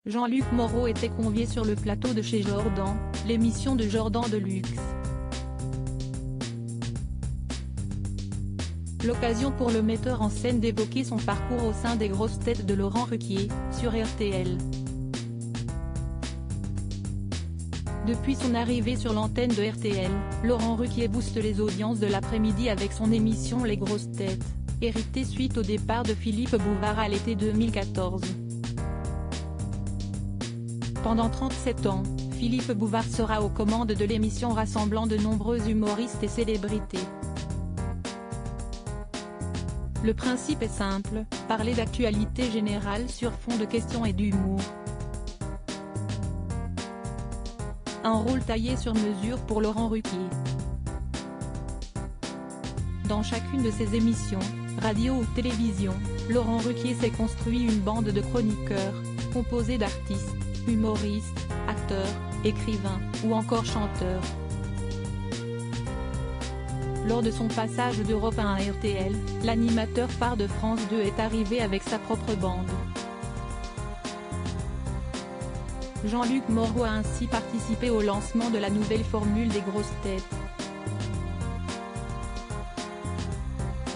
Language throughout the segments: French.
Jean-Luc Moreau était convié sur le plateau de Chez Jordan, l'émission de Jordan Deluxe. L'occasion pour le metteur en scène d'évoquer son parcours au sein des grosses têtes de Laurent Ruquier, sur RTL. Depuis son arrivée sur l'antenne de RTL, Laurent Ruquier booste les audiences de l'après-midi avec son émission Les Grosses Têtes, héritée suite au départ de Philippe Bouvard à l'été 2014. Pendant 37 ans, Philippe Bouvard sera aux commandes de l'émission rassemblant de nombreux humoristes et célébrités. Le principe est simple, parler d'actualité générale sur fond de questions et d'humour. Un rôle taillé sur mesure pour Laurent Ruquier. Dans chacune de ses émissions, radio ou télévision, Laurent Ruquier s'est construit une bande de chroniqueurs, composée d'artistes, humoristes, acteurs, écrivains, ou encore chanteurs. Lors de son passage d'Europe 1 à RTL, l'animateur phare de France 2 est arrivé avec sa propre bande. Jean-Luc Moreau a ainsi participé au lancement de la nouvelle formule des grosses têtes.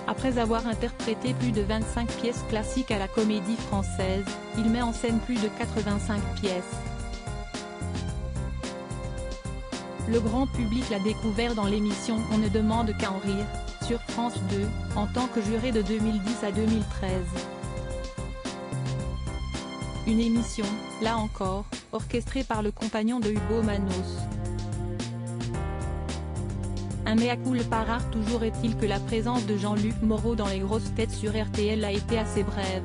Après avoir interprété plus de 25 pièces classiques à la Comédie Française, il met en scène plus de 85 pièces. Le grand public l'a découvert dans l'émission On ne demande qu'à en rire, sur France 2, en tant que juré de 2010 à 2013. Une émission, là encore, orchestrée par le compagnon de Hugo Manos. Un mea culpa rare. Toujours est-il que la présence de Jean-Luc Moreau dans les grosses têtes sur RTL a été assez brève.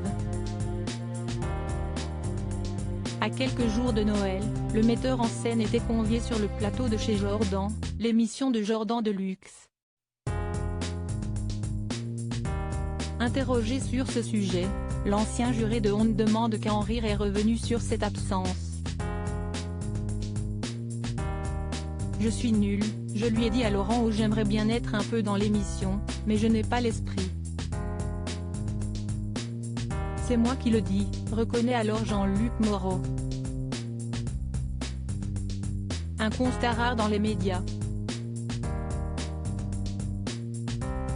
À quelques jours de Noël, le metteur en scène était convié sur le plateau de Chez Jordan, l'émission de Jordan Deluxe. Interrogé sur ce sujet, l'ancien juré de On ne demande qu'à en rire est revenu sur cette absence. Je suis nul, je lui ai dit à Laurent où j'aimerais bien être un peu dans l'émission, mais je n'ai pas l'esprit. C'est moi qui le dis, reconnaît alors Jean-Luc Moreau. Un constat rare dans les médias.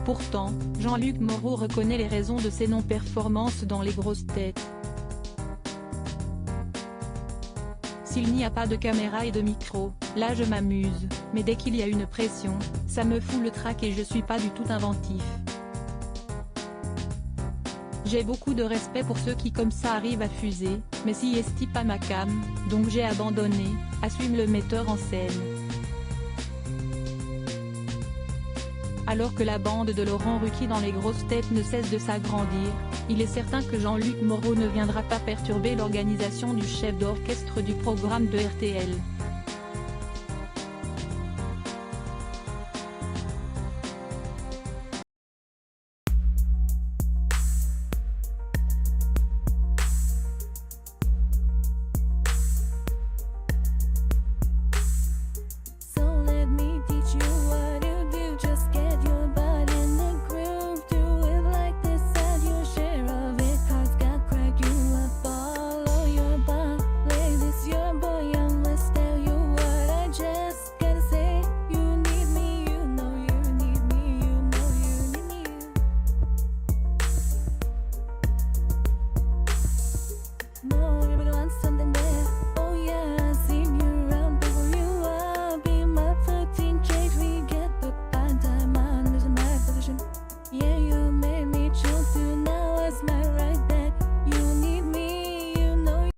Pourtant, Jean-Luc Moreau reconnaît les raisons de ses non-performances dans les grosses têtes. S'il n'y a pas de caméra et de micro, là je m'amuse, mais dès qu'il y a une pression, ça me fout le trac et je suis pas du tout inventif. J'ai beaucoup de respect pour ceux qui comme ça arrivent à fuser, mais si esti pas ma cam, donc j'ai abandonné, assume le metteur en scène. Alors que la bande de Laurent Ruquier dans les grosses têtes ne cesse de s'agrandir, il est certain que Jean-Luc Moreau ne viendra pas perturber l'organisation du chef d'orchestre du programme de RTL.